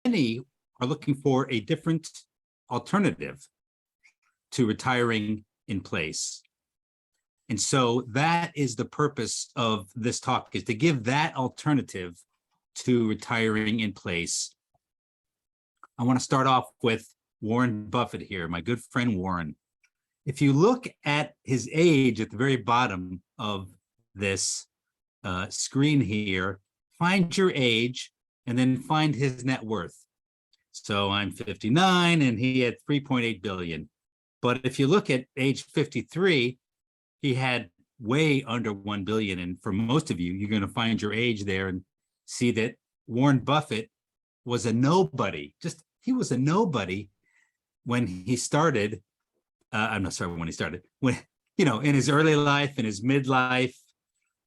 many are looking for a different alternative to retiring in place. And so that is the purpose of this talk, is to give that alternative to retiring in place. I want to start off with Warren Buffett here, my good friend Warren. If you look at his age at the very bottom of this screen here, find your age and then find his net worth. So I'm 59 and he had 3.8 billion. But if you look at age 53, he had way under 1 billion. And for most of you, you're going to find your age there and see that Warren Buffett was a nobody. He was a nobody when he started. I'm not sorry, when he started, when, in his early life, in his midlife,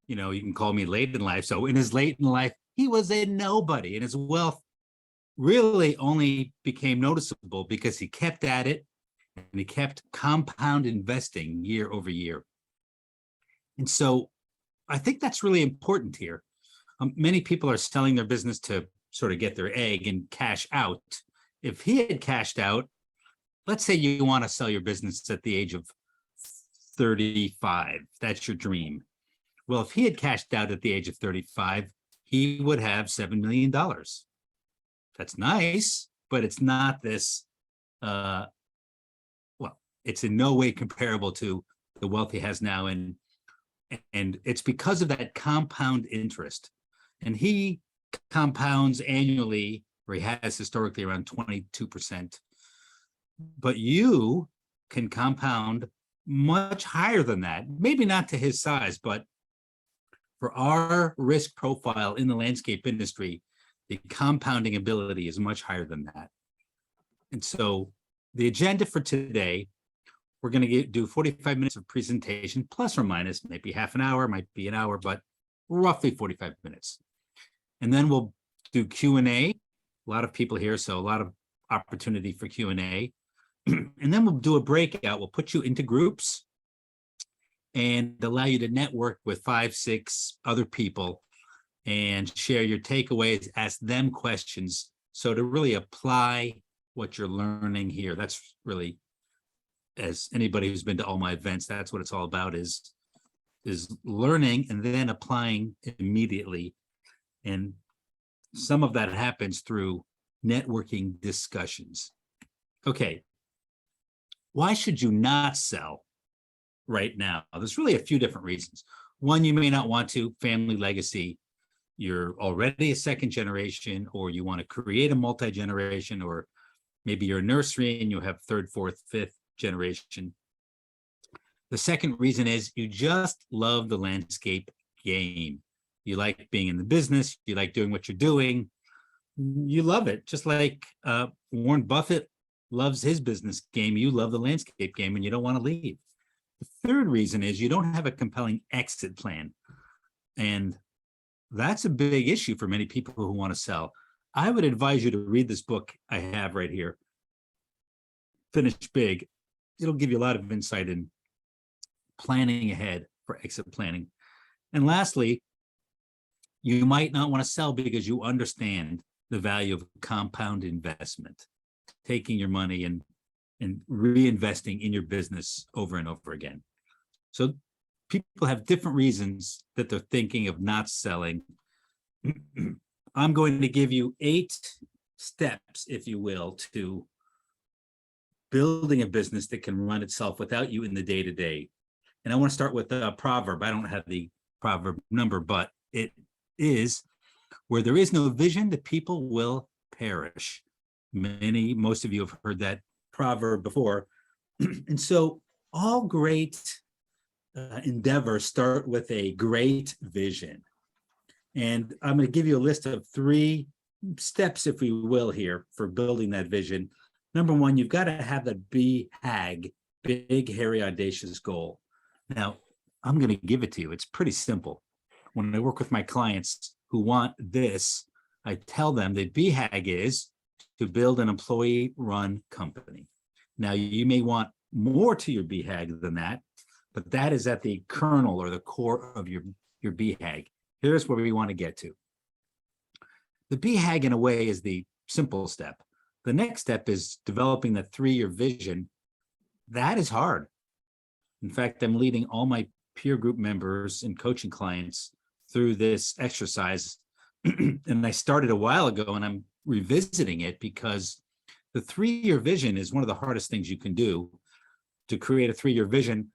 you can call me late in life. So in his late in life, he was a nobody, and his wealth really only became noticeable because he kept at it and he kept compound investing year over year. And so I think that's really important here. Many people are selling their business to sort of get their egg and cash out. If he had cashed out, let's say you want to sell your business at the age of 35, that's your dream. Well, if he had cashed out at the age of 35, he would have $7 million. That's nice, but it's not this, it's in no way comparable to the wealth he has now. And it's because of that compound interest. And he compounds annually, or he has historically around 22%. But you can compound much higher than that. Maybe not to his size, but for our risk profile in the landscape industry, the compounding ability is much higher than that. And so the agenda for today, we're going to do 45 minutes of presentation, plus or minus, maybe half an hour, might be an hour, but roughly 45 minutes. And then we'll do Q&A. A lot of people here, so a lot of opportunity for Q&A. And then we'll do a breakout. We'll put you into groups and allow you to network with 5, 6 other people and share your takeaways, ask them questions. So to really apply what you're learning here, that's really, as anybody who's been to all my events, that's what it's all about, is learning and then applying immediately. And some of that happens through networking discussions. Okay. Why should you not sell right now? There's really a few different reasons. One, you may not want to, family legacy. You're already a second generation, or you want to create a multi-generation, or maybe you're a nursery and you have third, fourth, fifth generation. The second reason is you just love the landscape game. You like being in the business. You like doing what you're doing. You love it. Just like Warren Buffett loves his business game. You love the landscape game and you don't want to leave. The third reason is you don't have a compelling exit plan. And that's a big issue for many people who want to sell. I would advise you to read this book I have right here, Finish Big. It'll give you a lot of insight in planning ahead for exit planning. And lastly, you might not want to sell because you understand the value of compound investment, taking your money and reinvesting in your business over and over again. So people have different reasons that they're thinking of not selling. I'm going to give you 8 steps, if you will, to building a business that can run itself without you in the day-to-day. And I want to start with a proverb. I don't have the proverb number, but it is, where there is no vision, the people will perish. Most of you have heard that proverb before. And so all great endeavors start with a great vision. And I'm going to give you a list of 3 steps, if we will, here for building that vision. Number 1, you've got to have the BHAG, big, hairy, audacious goal. Now, I'm going to give it to you. It's pretty simple. When I work with my clients who want this, I tell them that BHAG is to build an employee-run company. Now, you may want more to your BHAG than that, but that is at the kernel or the core of your BHAG. Here's where we want to get to. The BHAG, in a way, is the simple step. The next step is developing the 3-year vision. That is hard. In fact, I'm leading all my peer group members and coaching clients through this exercise. And I started a while ago, and I'm revisiting it because the 3-year vision is one of the hardest things you can do, to create a 3-year vision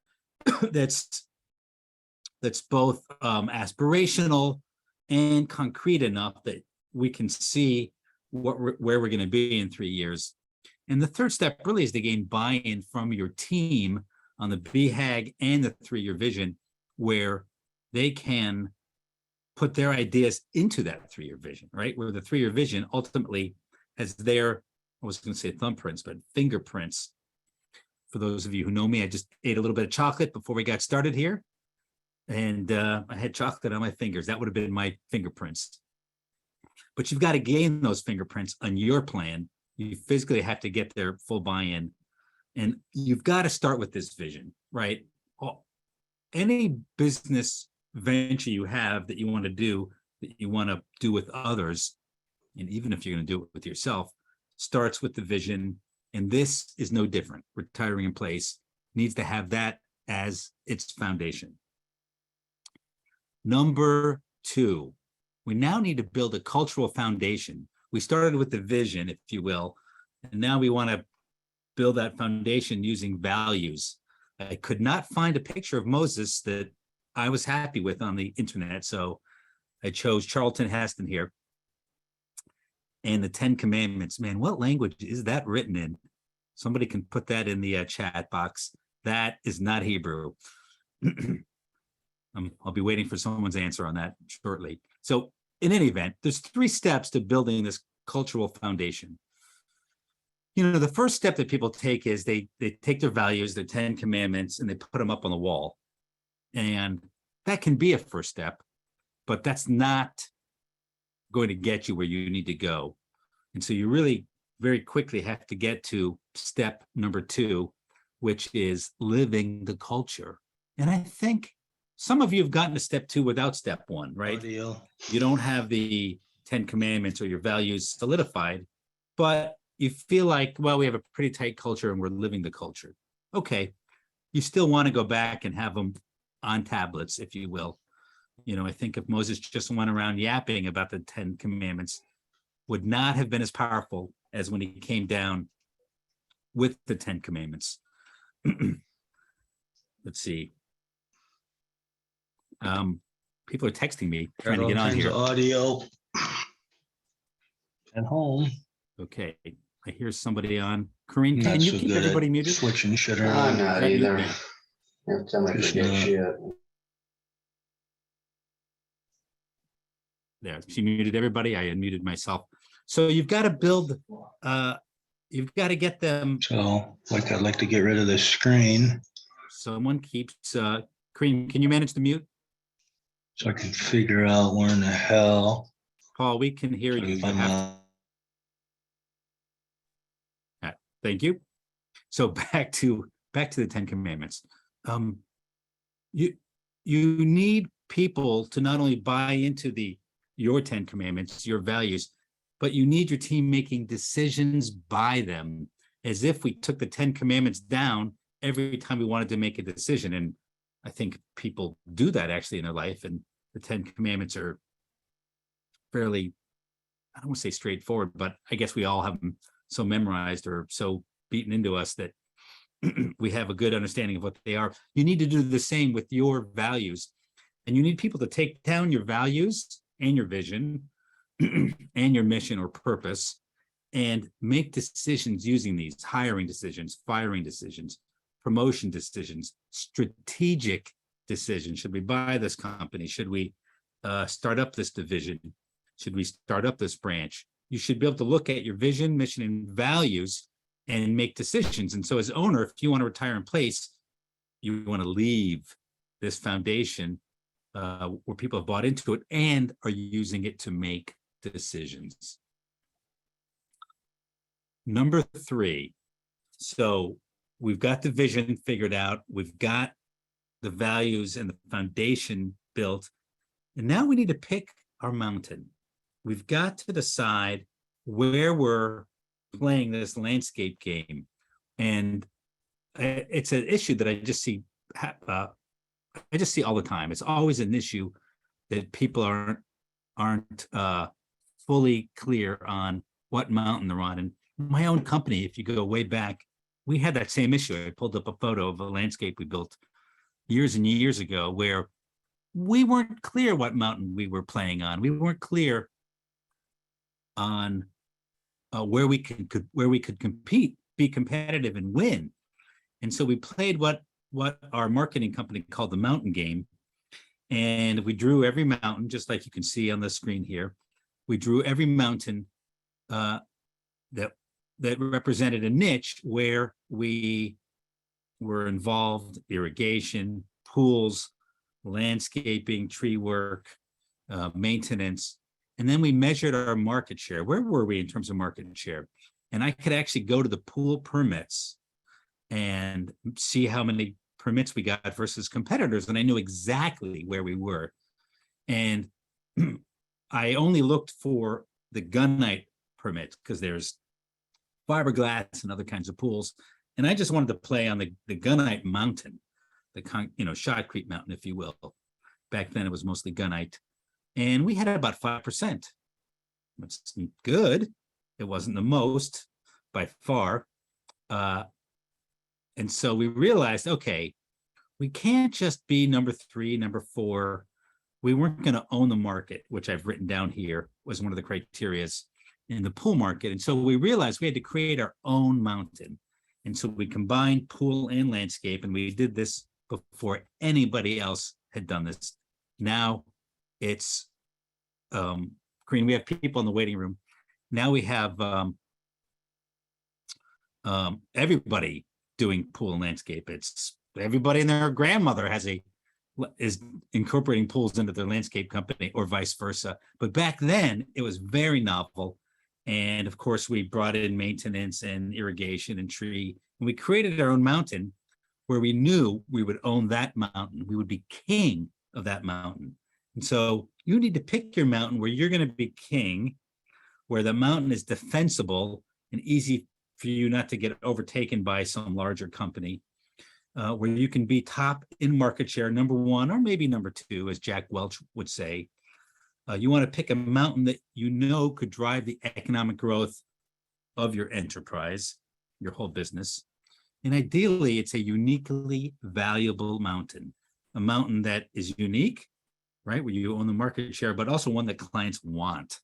that's both aspirational and concrete enough that we can see where we're going to be in 3 years. And the third step really is to gain buy-in from your team on the BHAG and the 3-year vision, where they can put their ideas into that 3-year vision, right? Where the 3-year vision ultimately has their, I was going to say thumbprints, but fingerprints. For those of you who know me, I just ate a little bit of chocolate before we got started here. And I had chocolate on my fingers. That would have been my fingerprints. But you've got to gain those fingerprints on your plan. You physically have to get their full buy-in. And you've got to start with this vision, right? Any business venture you have that you want to do, that you want to do with others, and even if you're going to do it with yourself, starts with the vision. And this is no different. Retiring in Place needs to have that as its foundation. Number 2, we now need to build a cultural foundation. We started with the vision, if you will, and now we want to build that foundation using values. I could not find a picture of Moses that I was happy with on the internet, so I chose Charlton Heston here. And the 10 Commandments. Man, what language is that written in? Somebody can put that in the chat box. That is not Hebrew. I'll be waiting for someone's answer on that shortly. So in any event, there's 3 steps to building this cultural foundation. You know, the first step that people take is they take their values, their 10 commandments, and they put them up on the wall. And that can be a first step, but that's not going to get you where you need to go. And so you really very quickly have to get to step number 2, which is living the culture. And I think some of you have gotten to step 2 without step 1, right? Audio. You don't have the 10 commandments or your values solidified, but you feel like, well, we have a pretty tight culture and we're living the culture. Okay. You still want to go back and have them on tablets, if you will. You know, I think if Moses just went around yapping about the 10 commandments, would not have been as powerful as when he came down with the 10 commandments. Let's see. People are texting me, trying to get on here. Audio at home. Okay, I hear somebody on. Corinne, can Not you so keep good everybody at muted? switching shit I'm around. not That either. mute me. Every time I Just forget not. shit. There, she muted everybody. I unmuted myself. So you've got to build, you've got to get them. So, like, I'd like to get rid of this screen Someone keeps, Corinne, can you manage the mute? so I can figure out where in the hell. Paul, we can hear you. You have to. Thank you. So back to the 10 commandments. You need people to not only buy into your 10 commandments, your values, but you need your team making decisions by them, as if we took the 10 commandments down every time we wanted to make a decision. And I think people do that actually in their life. And the 10 commandments are fairly, I don't want to say straightforward, but I guess we all have them so memorized or so beaten into us that we have a good understanding of what they are. You need to do the same with your values. And you need people to take down your values and your vision and your mission or purpose and make decisions using these: hiring decisions, firing decisions, promotion decisions, strategic decisions. Should we buy this company? Should we start up this division? Should we start up this branch? You should be able to look at your vision, mission, and values and make decisions. And so as owner, if you want to retire in place, you want to leave this foundation where people have bought into it and are using it to make decisions. Number 3. So we've got the vision figured out. We've got the values and the foundation built. And now we need to pick our mountain. We've got to decide where we're playing this landscape game. And it's an issue that I just see all the time. It's always an issue that people aren't fully clear on what mountain they're on. And my own company, if you go way back, we had that same issue. I pulled up a photo of a landscape we built years and years ago where we weren't clear what mountain we were playing on. We weren't clear on where we could compete, be competitive, and win. And so we played what our marketing company called the mountain game. And we drew every mountain, just like you can see on the screen here. We drew every mountain that represented a niche where we were involved: irrigation, pools, landscaping, tree work, maintenance. And then we measured our market share. Where were we in terms of market share? And I could actually go to the pool permits and see how many permits we got versus competitors. And I knew exactly where we were. And I only looked for the gunite permit because there's fiberglass and other kinds of pools. And I just wanted to play on the gunite mountain, the shotcrete mountain, if you will. Back then it was mostly gunite. And we had about 5%. It's good. It wasn't the most by far. And so we realized, okay, we can't just be number 3, number 4. We weren't going to own the market, which I've written down here was one of the criterias in the pool market. And so we realized we had to create our own mountain. And so we combined pool and landscape, and we did this before anybody else had done this. Now it's Green. We have people in the waiting room. Now we have everybody doing pool and landscape. It's everybody and their grandmother is incorporating pools into their landscape company, or vice versa. But back then it was very novel. And of course we brought in maintenance and irrigation and tree, and we created our own mountain where we knew we would own that mountain. We would be king of that mountain. And so you need to pick your mountain where you're going to be king, where the mountain is defensible and easy for you not to get overtaken by some larger company, where you can be top in market share, number 1 or maybe number 2, as Jack Welch would say. You want to pick a mountain that you know could drive the economic growth of your enterprise, your whole business. And ideally, it's a uniquely valuable mountain, a mountain that is unique, right, where you own the market share, but also one that clients want.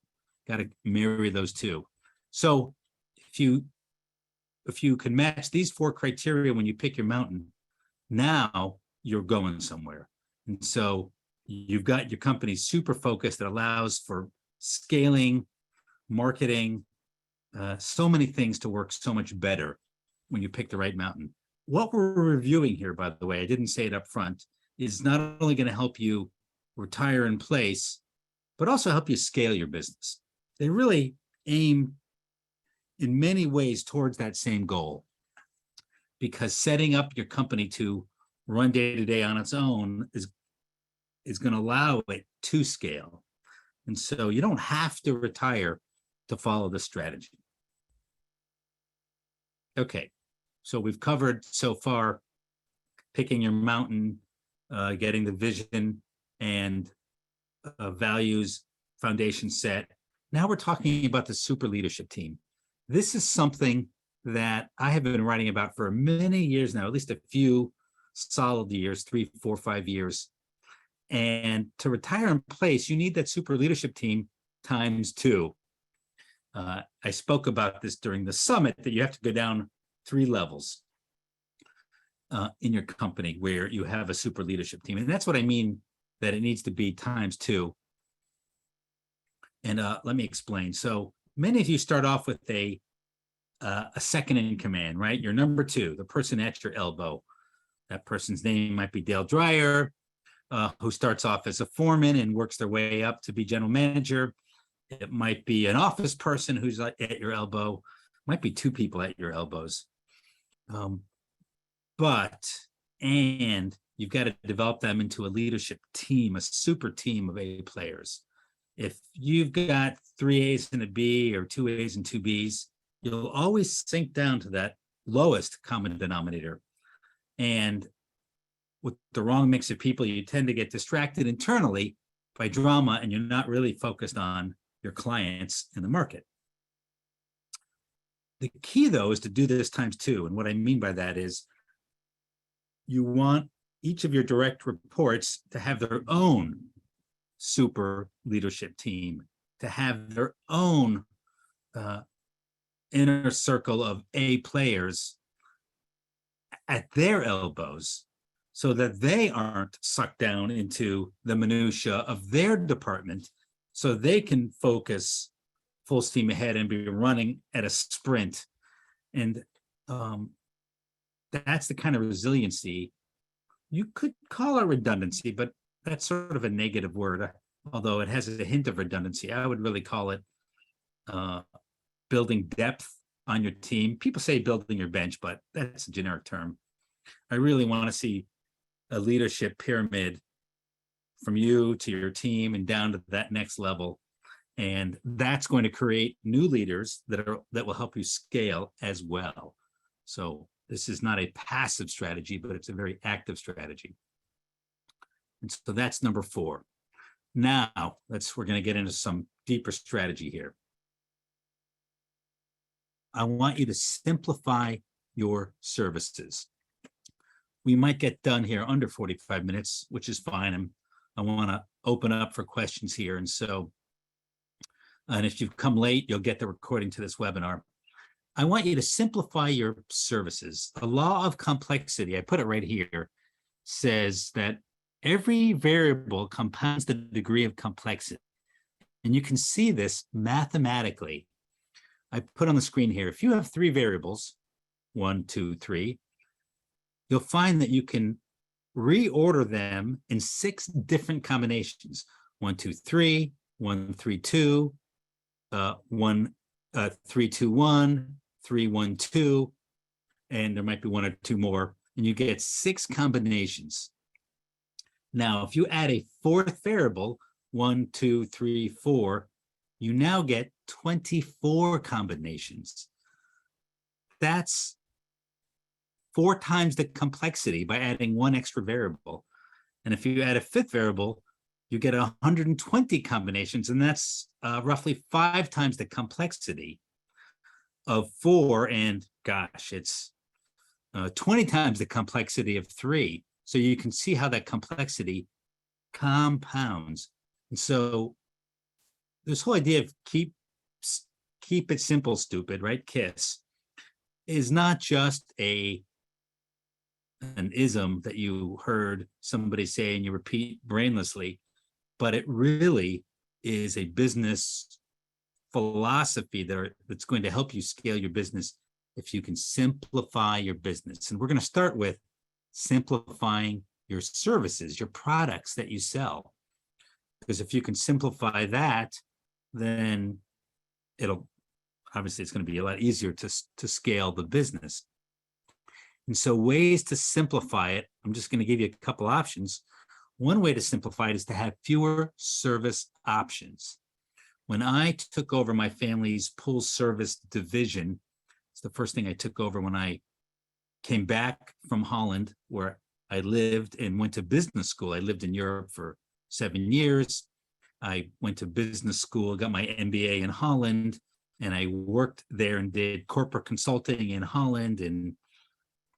Got to marry those two. So if you can match these 4 criteria when you pick your mountain, now you're going somewhere. And so you've got your company super focused that allows for scaling, marketing, so many things to work so much better when you pick the right mountain. What we're reviewing here, by the way, I didn't say it up front, is not only going to help you retire in place, but also help you scale your business. They really aim in many ways towards that same goal, because setting up your company to run day to day on its own is going to allow it to scale. And so you don't have to retire to follow this strategy. Okay, so we've covered so far picking your mountain, getting the vision and values foundation set. Now we're talking about the super leadership team. This is something that I have been writing about for many years now, at least a few solid years, 3, 4, 5 years. And to retire in place, you need that super leadership team times 2. I spoke about this during the summit, that you have to go down 3 levels in your company where you have a super leadership team. And that's what I mean, that it needs to be times 2. And let me explain. So many of you start off with a second in command, right? You're number 2, the person at your elbow. That person's name might be Dale Dreyer, who starts off as a foreman and works their way up to be general manager. It might be an office person who's at your elbow. Might be 2 people at your elbows. And you've got to develop them into a leadership team, a super team of A players. If you've got 3 A's and a B or 2 A's and 2 B's, you'll always sink down to that lowest common denominator. And with the wrong mix of people, you tend to get distracted internally by drama, and you're not really focused on your clients in the market. The key, though, is to do this times two. And what I mean by that is you want each of your direct reports to have their own super leadership team, to have their own inner circle of A players at their elbows, so that they aren't sucked down into the minutia of their department, so they can focus full steam ahead and be running at a sprint. And that's the kind of resiliency. You could call it redundancy, but that's sort of a negative word, although it has a hint of redundancy. I would really call it building depth on your team. People say building your bench, but that's a generic term. I really want to see a leadership pyramid from you to your team and down to that next level. And that's going to create new leaders that will help you scale as well. So this is not a passive strategy, but it's a very active strategy. And so that's number 4. Now we're going to get into some deeper strategy here. I want you to simplify your services. We might get done here under 45 minutes, which is fine. I want to open up for questions here. And so, and if you've come late, you'll get the recording to this webinar. I want you to simplify your services. The law of complexity, I put it right here, says that every variable compounds the degree of complexity. And you can see this mathematically. I put on the screen here, if you have 3 variables, 1, 2, 3, you'll find that you can reorder them in 6 different combinations: 1, 2, 3, 1, 3, 2, 1, 3, 2, 1, 3, 1, 2, and there might be 1 or 2 more, and you get 6 combinations. Now, if you add a 4th variable, 1, 2, 3, 4, you now get 24 combinations. That's 4 times the complexity by adding 1 extra variable. And if you add a 5th variable, you get 120 combinations, and that's roughly 5 times the complexity of 4, and gosh, it's 20 times the complexity of 3. So you can see how that complexity compounds. And so this whole idea of keep it simple, stupid, right? KISS is not just an ism that you heard somebody say and you repeat brainlessly, but it really is a business philosophy that's going to help you scale your business if you can simplify your business. And we're going to start with simplifying your services, your products that you sell. Because if you can simplify that, then it's going to be a lot easier to scale the business. And so ways to simplify it, I'm just going to give you a couple options. One way to simplify it is to have fewer service options. When I took over my family's pool service division, it's the first thing I took over when I came back from Holland, where I lived and went to business school. I lived in Europe for 7 years. I went to business school, got my MBA in Holland, and I worked there and did corporate consulting in Holland and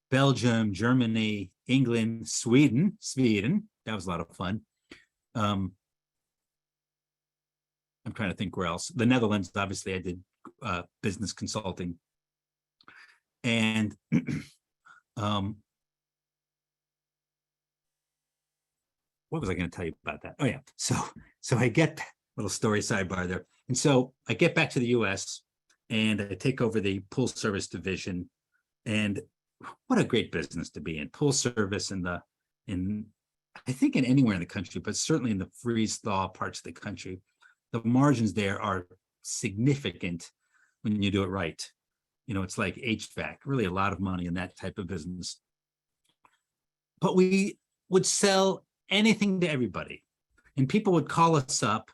Belgium, Germany, England, Sweden. That was a lot of fun. I'm trying to think where else. The Netherlands, obviously, I did business consulting. And what was I going to tell you about that? Oh, yeah. So I get little story sidebar there. And so I get back to the US and I take over the pool service division. And what a great business to be in. Pool service in I think in anywhere in the country, but certainly in the freeze thaw parts of the country, the margins there are significant when you do it right. You know, it's like HVAC, really a lot of money in that type of business. But we would sell anything to everybody. And people would call us up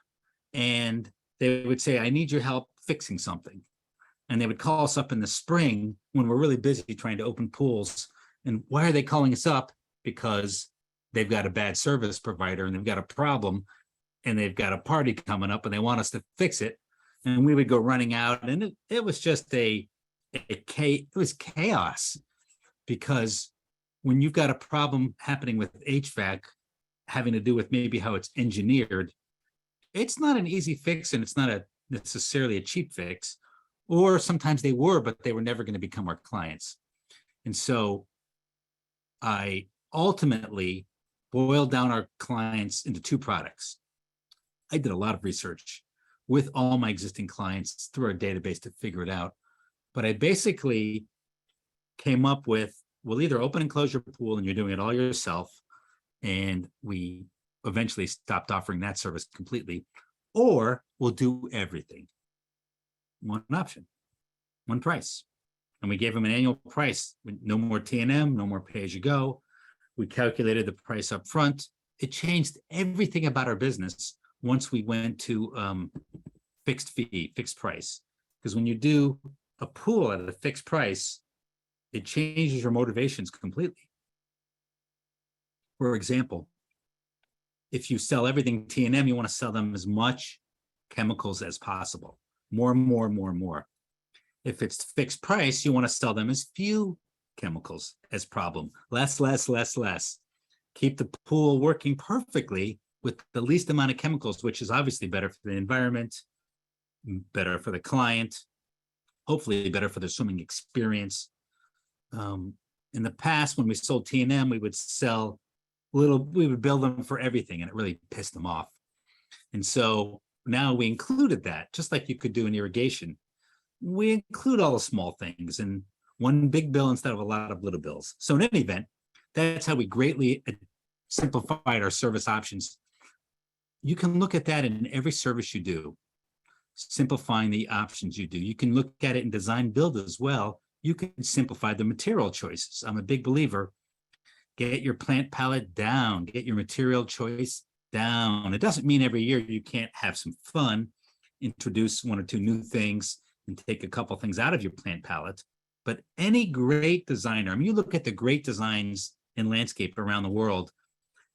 and they would say, I need your help fixing something. And they would call us up in the spring when we're really busy trying to open pools. And why are they calling us up? Because they've got a bad service provider and they've got a problem and they've got a party coming up and they want us to fix it. And we would go running out, and it was just it was chaos, because when you've got a problem happening with HVAC having to do with maybe how it's engineered, it's not an easy fix, and it's not necessarily a cheap fix. Or sometimes they were, but they were never going to become our clients. And so I ultimately boiled down our clients into two products. I did a lot of research with all my existing clients through our database to figure it out. But I basically came up with, we'll either open and close your pool and you're doing it all yourself, and we eventually stopped offering that service completely, or we'll do everything. One option, one price. And we gave them an annual price, no more T&M, no more pay-as-you-go. We calculated the price up front. It changed everything about our business once we went to fixed fee, fixed price. Because when you do a pool at a fixed price, it changes your motivations completely. For example, if you sell everything T&M, you want to sell them as much chemicals as possible. More and more and more and more. If it's fixed price, you want to sell them as few chemicals as problem. Less. Keep the pool working perfectly with the least amount of chemicals, which is obviously better for the environment, better for the client, hopefully better for the swimming experience. In the past, when we sold T&M, we would bill them for everything, and it really pissed them off. And so now we included that, just like you could do in irrigation. We include all the small things in one big bill instead of a lot of little bills. So in any event, that's how we greatly simplified our service options. You can look at that in every service you do, simplifying the options you do. You can look at it in design build as well. You can simplify the material choices. I'm a big believer. Get your plant palette down, get your material choice down. It doesn't mean every year you can't have some fun, introduce one or two new things and take a couple things out of your plant palette. But any great designer, I mean, you look at the great designs in landscape around the world,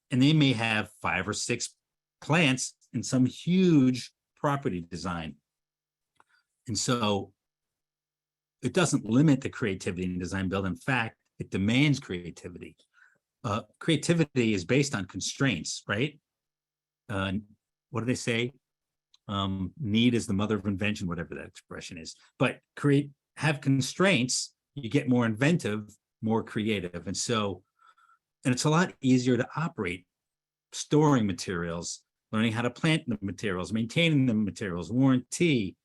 and they may have 5 or 6 plants in some huge property design. And so it doesn't limit the creativity in design build. In fact, it demands creativity. Creativity is based on constraints, right? What do they say? Need is the mother of invention, whatever that expression is. But have constraints, you get more inventive, more creative. And it's a lot easier to operate, storing materials, learning how to plant the materials, maintaining the materials, warranty,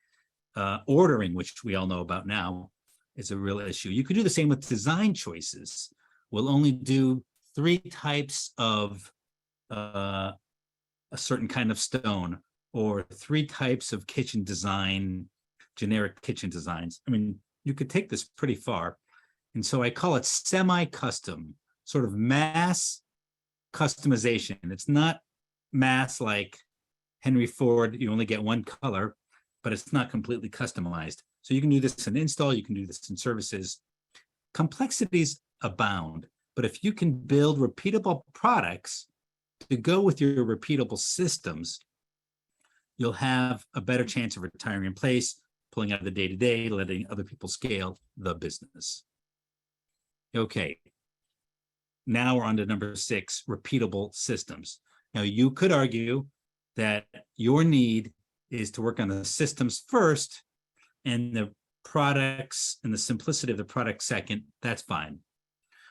ordering, which we all know about now, is a real issue. You could do the same with design choices. We'll only do 3 types of a certain kind of stone, or 3 types of kitchen design, generic kitchen designs. I mean, you could take this pretty far. And so I call it semi-custom, sort of mass customization. It's not mass like Henry Ford, you only get one color, but it's not completely customized. So you can do this in install, you can do this in services. Complexities abound, but if you can build repeatable products to go with your repeatable systems, you'll have a better chance of retiring in place, pulling out of the day-to-day, letting other people scale the business. Okay, now we're on to number 6, repeatable systems. Now, you could argue that your need is to work on the systems first and the products and the simplicity of the product second. That's fine.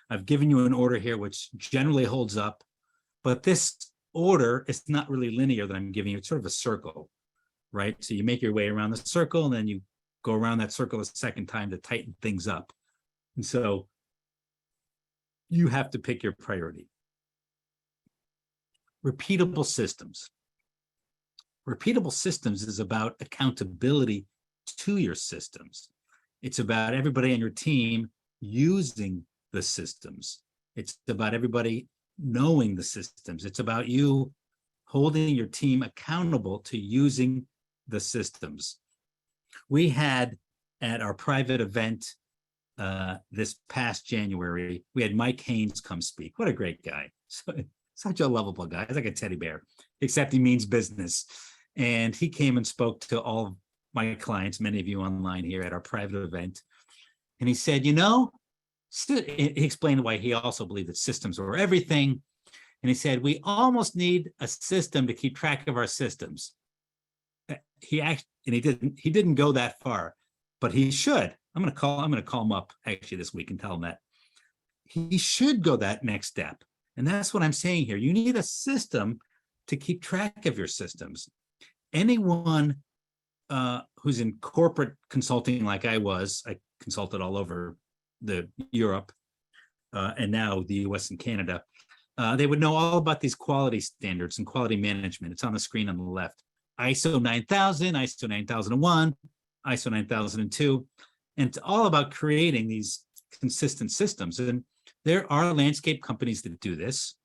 I've given you an order here which generally holds up, but this order is not really linear that I'm giving you. It's sort of a circle, right? So you make your way around the circle and then you go around that circle a second time to tighten things up. And so you have to pick your priority. Repeatable systems. Repeatable systems is about accountability to your systems. It's about everybody on your team using the systems. It's about everybody knowing the systems. It's about you holding your team accountable to using the systems. We had at our private event this past January, we had Mike Haynes come speak. What a great guy. Such a lovable guy. He's like a teddy bear, except he means business. And he came and spoke to all of my clients, many of you online here at our private event. And he said, he explained why he also believed that systems were everything. And he said, we almost need a system to keep track of our systems. He didn't go that far, but he should. I'm going to call him up actually this week and tell him that he should go that next step. And that's what I'm saying here. You need a system to keep track of your systems. Anyone who's in corporate consulting like I consulted all over Europe and now the US and Canada, they would know all about these quality standards and quality management. It's on the screen on the left. ISO 9000, ISO 9001, ISO 9002. And it's all about creating these consistent systems. And there are landscape companies that do this.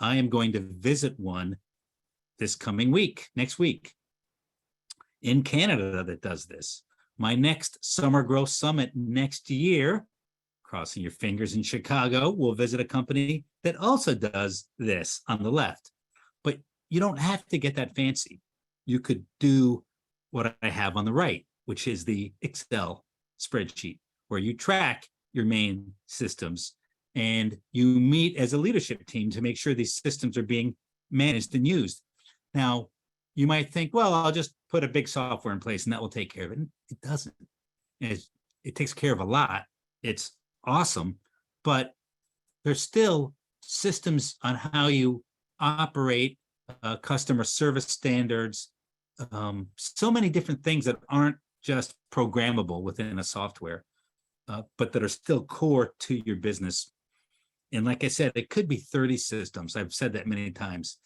I am going to visit one this coming week, next week, in Canada that does this. My next Summer Growth Summit next year, crossing your fingers, in Chicago, we'll visit a company that also does this on the left. But you don't have to get that fancy. You could do what I have on the right, which is the Excel spreadsheet, where you track your main systems and you meet as a leadership team to make sure these systems are being managed and used. Now, you might think, well, I'll just put a big software in place and that will take care of it. It doesn't. It takes care of a lot. It's awesome, but there's still systems on how you operate, customer service standards, so many different things that aren't just programmable within a software, but that are still core to your business. And like I said, it could be 30 systems. I've said that many times.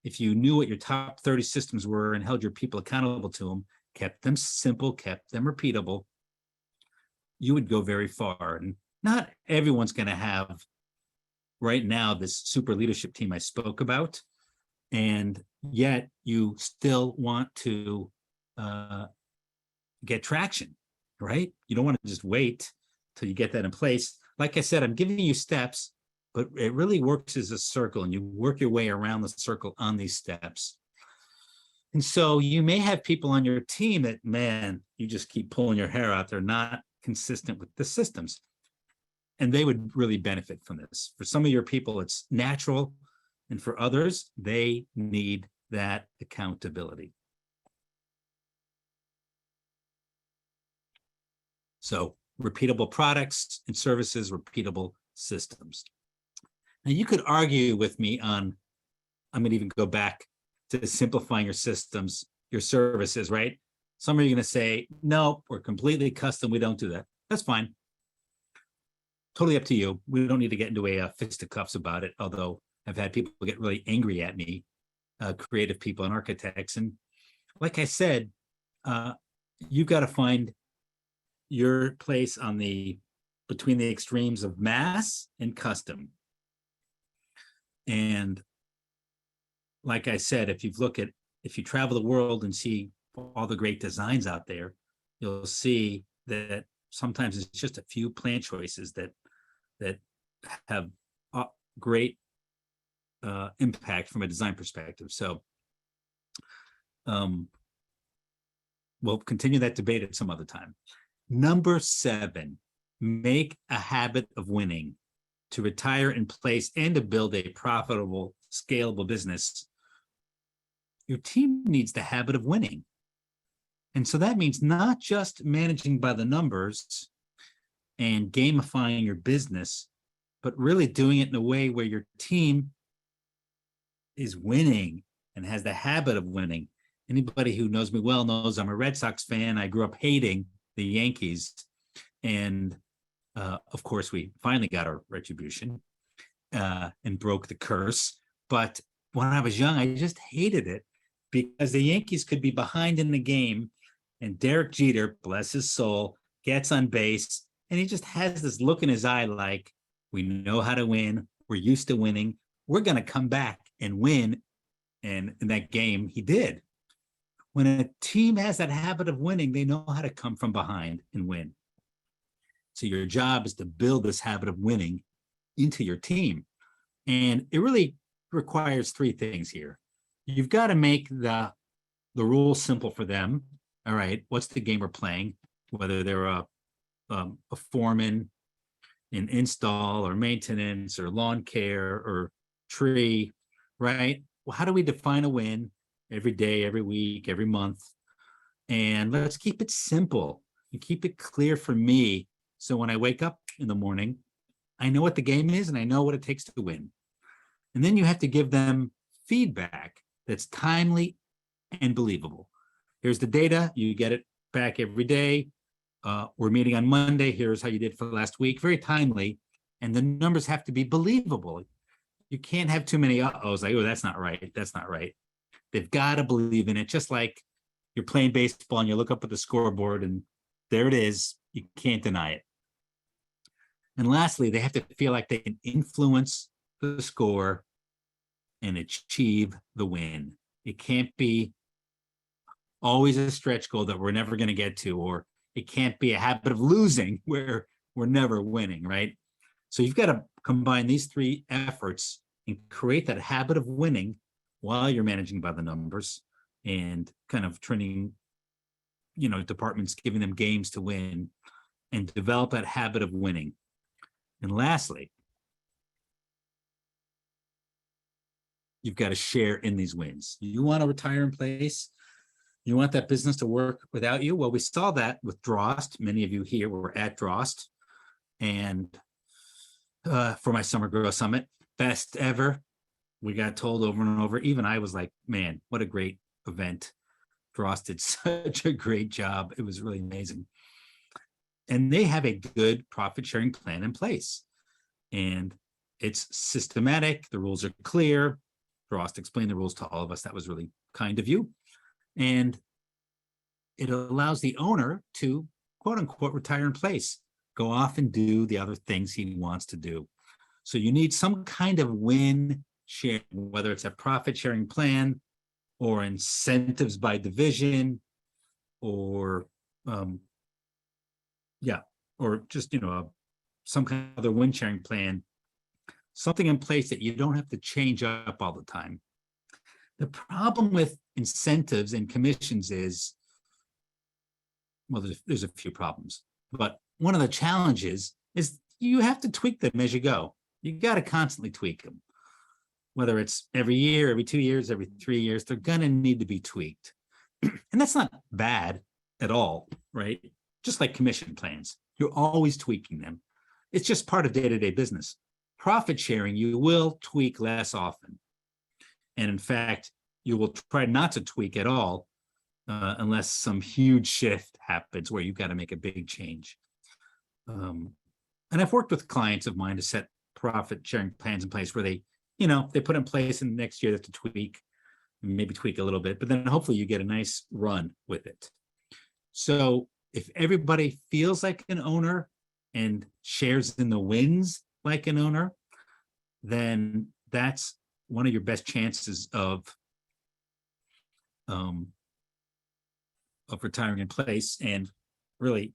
If you knew what your top 30 systems were and held your people accountable to them, kept them simple, kept them repeatable, you would go very far. And not everyone's going to have right now this super leadership team I spoke about. And yet you still want to get traction, right? You don't want to just wait till you get that in place. Like I said, I'm giving you steps, but it really works as a circle, and you work your way around the circle on these steps. And so you may have people on your team that, man, you just keep pulling your hair out. They're not consistent with the systems, and they would really benefit from this. For some of your people, it's natural. And for others, they need that accountability. So repeatable products and services, repeatable systems. Now you could argue with me on, I'm going to even go back to simplifying your systems, your services, right? Some are you going to say, no, we're completely custom. We don't do that. That's fine. Totally up to you. We don't need to get into a fisticuffs about it, although I've had people get really angry at me, creative people and architects. And like I said, you've got to find your place on between the extremes of mass and custom. And like I said, if you travel the world and see all the great designs out there, you'll see that sometimes it's just a few plan choices that have great impact from a design perspective. So we'll continue that debate at some other time. Number 7, make a habit of winning. To retire in place and to build a profitable, scalable business, your team needs the habit of winning. And so that means not just managing by the numbers and gamifying your business, but really doing it in a way where your team is winning and has the habit of winning. Anybody who knows me well knows I'm a Red Sox fan. I grew up hating the Yankees. And of course, we finally got our retribution and broke the curse. But when I was young, I just hated it because the Yankees could be behind in the game, and Derek Jeter, bless his soul, gets on base, and he just has this look in his eye like, we know how to win. We're used to winning. We're going to come back and win And in that game, he did. When a team has that habit of winning, they know how to come from behind and win. So your job is to build this habit of winning into your team. And it really requires three things here. You've got to make the rules simple for them. All right, what's the game we're playing? Whether they're a foreman in install or maintenance or lawn care or tree, right? Well, how do we define a win every day, every week, every month? And let's keep it simple and keep it clear for me. So when I wake up in the morning, I know what the game is and I know what it takes to win. And then you have to give them feedback that's timely and believable. Here's the data, you get it back every day. We're meeting on Monday. Here's how you did for last week. Very timely. And the numbers have to be believable. You can't have too many uh-ohs, like, oh, that's not right. That's not right. They've got to believe in it. Just like you're playing baseball and you look up at the scoreboard and there it is. You can't deny it. And lastly, they have to feel like they can influence the score and achieve the win. It can't be always a stretch goal that we're never going to get to, or it can't be a habit of losing where we're never winning, right? So you've got to combine these three efforts and create that habit of winning while you're managing by the numbers and kind of training, departments, giving them games to win and develop that habit of winning. And lastly, you've got to share in these wins. You want to retire in place. You want that business to work without you. Well, we saw that with Drost. Many of you here were at Drost. And for my Summer Growth Summit, best ever. We got told over and over. Even I was like, man, what a great event. Drost did such a great job. It was really amazing. And they have a good profit sharing plan in place. And it's systematic. The rules are clear. Drost explained the rules to all of us. That was really kind of you. And it allows the owner to, quote unquote, retire in place, go off and do the other things he wants to do. So you need some kind of win share, whether it's a profit sharing plan or incentives by division or, or just, some kind of other win sharing plan, something in place that you don't have to change up all the time. The problem with incentives and commissions is, well, there's a few problems, but one of the challenges is you have to tweak them as you go. You got to constantly tweak them, whether it's every year, every 2 years, every 3 years, they're going to need to be tweaked. And that's not bad at all, right? Just like commission plans, you're always tweaking them. It's just part of day-to-day business. Profit sharing, you will tweak less often. And in fact, you will try not to tweak at all unless some huge shift happens where you've got to make a big change. And I've worked with clients of mine to set profit sharing plans in place where they put in place and the next year they have to tweak, maybe tweak a little bit, but then hopefully you get a nice run with it. So if everybody feels like an owner and shares in the wins like an owner, then that's one of your best chances of retiring in place and really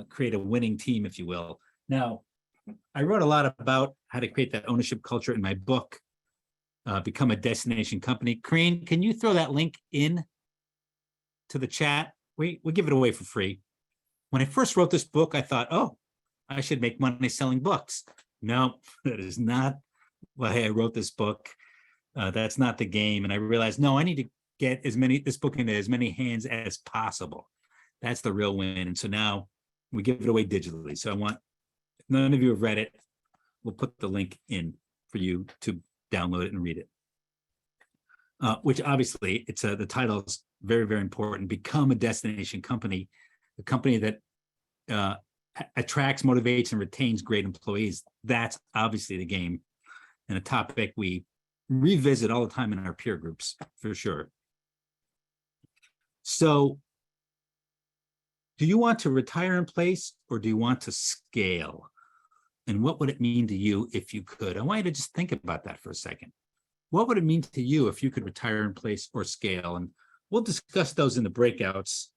create a winning team, if you will. Now, I wrote a lot about how to create that ownership culture in my book, Become a Destination Company. Crane, can you throw that link in to the chat? We'll give it away for free. When I first wrote this book, I thought, oh, I should make money selling books. No, that is not why I wrote this book. That's not the game. And I realized, no, I need to get this book into as many hands as possible. That's the real win. And so now we give it away digitally. So I want, if none of you have read it, we'll put the link in for you to download it and read it. Which obviously the title is very, very important. Become a destination company, a company that attracts, motivates, and retains great employees. That's obviously the game and a topic we revisit all the time in our peer groups, for sure. So do you want to retire in place or do you want to scale? And what would it mean to you if you could? I want you to just think about that for a second. what would it mean to you if you could retire in place or scale? And we'll discuss those in the breakouts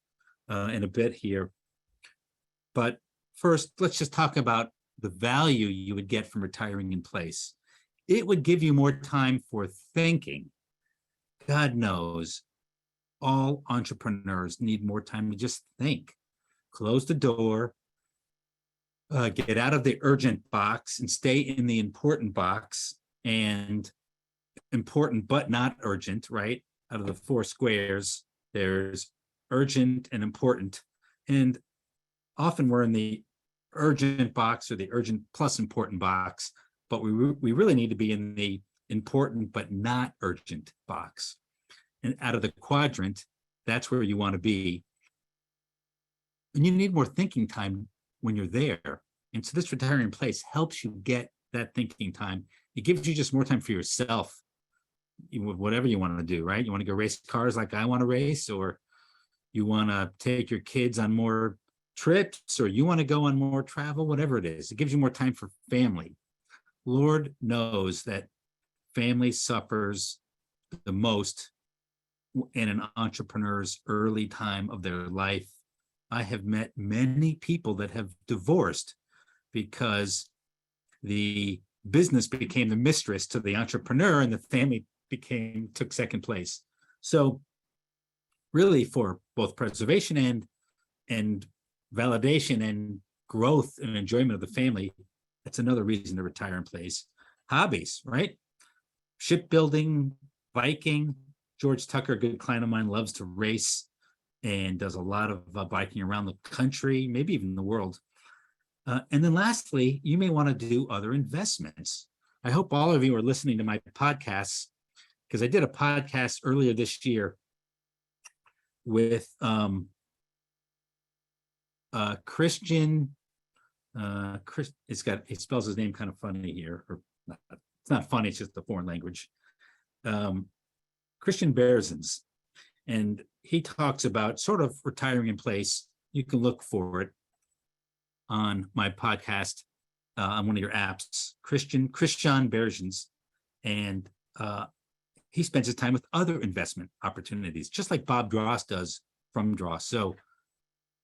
in a bit here. But first, let's just talk about the value you would get from retiring in place. It would give you more time for thinking. God knows all entrepreneurs need more time to just think. Close the door, get out of the urgent box and stay in the important box, and important but not urgent, right? Out of the four squares, there's urgent and important. And often we're in the urgent box or the urgent plus important box, but we really need to be in the important but not urgent box. And out of the quadrant, that's where you want to be. And you need more thinking time when you're there. And so this retiring in place helps you get that thinking time. It gives you just more time for yourself, whatever you want to do, right? You want to go race cars like I want to race, or you want to take your kids on more trips, or you want to go on more travel, whatever it is. It gives you more time for family. Lord knows that family suffers the most in an entrepreneur's early time of their life. I have met many people that have divorced because the business became the mistress to the entrepreneur and the family took second place. So really, for both preservation and validation and growth and enjoyment of the family, that's another reason to retire in place. Hobbies, right? Shipbuilding, biking. George Tucker, a good client of mine, loves to race and does a lot of biking around the country, maybe even the world. And then lastly, you may want to do other investments. I hope all of you are listening to my podcasts, because I did a podcast earlier this year with Christian. He spells his name kind of funny here, or not, it's not funny, it's just a foreign language. Christian Berzins, and he talks about sort of retiring in place. You can look for it on my podcast on one of your apps, Christian Berzins, and he spends his time with other investment opportunities, just like Bob Dross does from Dross. So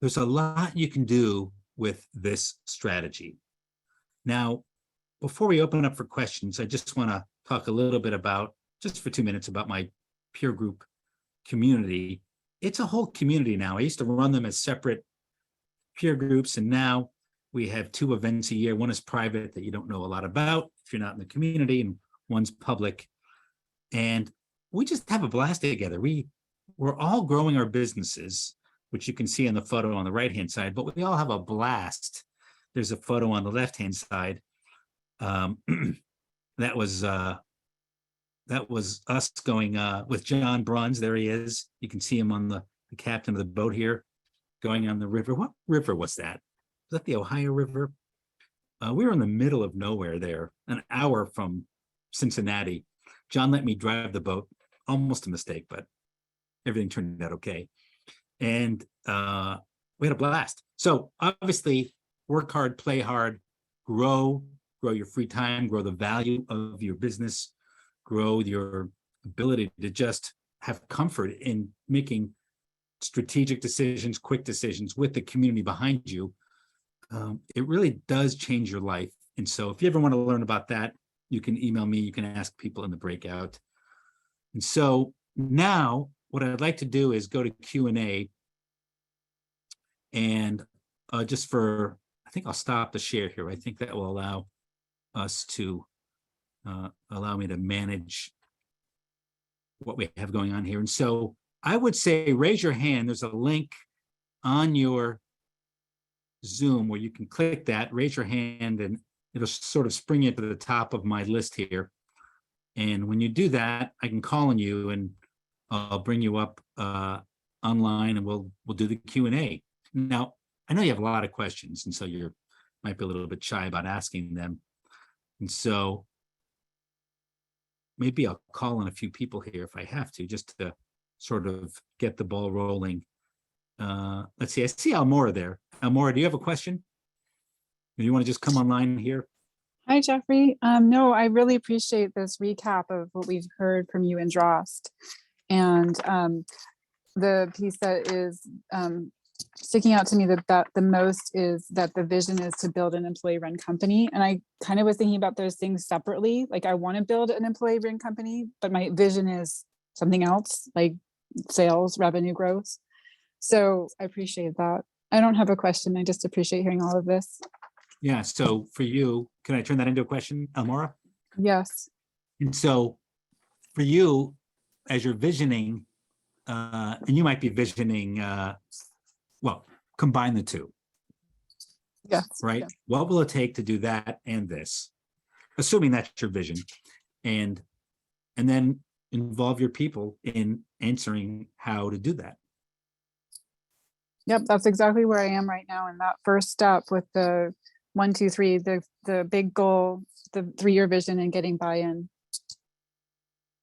there's a lot you can do with this strategy. Now, before we open up for questions, I just want to talk a little bit about, just for 2 minutes, about my peer group community. It's a whole community now. I used to run them as separate peer groups, and now we have 2 events a year. One is private that you don't know a lot about if you're not in the community, and one's public. And we just have a blast together. We're all growing our businesses, which you can see in the photo on the right-hand side, but we all have a blast. There's a photo on the left-hand side. That was us going with John Bruns. There he is. You can see him on the captain of the boat here, going on the river. What river was that? Was that the Ohio River? We were in the middle of nowhere there, an hour from Cincinnati. John let me drive the boat, almost a mistake, but everything turned out okay. And we had a blast. So obviously, work hard, play hard, grow your free time, grow the value of your business, grow your ability to just have comfort in making strategic decisions, quick decisions with the community behind you. It really does change your life. And so if you ever want to learn about that, you can email me, you can ask people in the breakout. And so now what I'd like to do is go to Q&A, and just for, I think I'll stop the share here. I think that will allow us to allow me to manage what we have going on here. And so I would say, raise your hand. There's a link on your Zoom where you can click that, raise your hand, and it'll sort of spring you to the top of my list here. And when you do that, I can call on you and I'll bring you up online, and we'll do the Q&A. Now, I know you have a lot of questions, and so you might be a little bit shy about asking them. And so maybe I'll call on a few people here if I have to, just to sort of get the ball rolling. Let's see, I see Almora there. Almora, do you have a question? Or you want to just come online here? Hi, Jeffrey. No, I really appreciate this recap of what we've heard from you and Drost. And the piece that is sticking out to me the most is that the vision is to build an employee-run company. And I kind of was thinking about those things separately. Like I want to build an employee-run company, but my vision is something else, like sales, revenue growth. So I appreciate that. I don't have a question. I just appreciate hearing all of this. Yeah, so for you, can I turn that into a question, Elmora? Yes. And so for you, as you're visioning, and you might be visioning, well, combine the two, Yes. right? Yeah. What will it take to do that and this? Assuming that's your vision, and then involve your people in answering how to do that. Yep, that's exactly where I am right now. And that first step with the 1, 2, 3, the big goal, the 3-year vision and getting buy-in.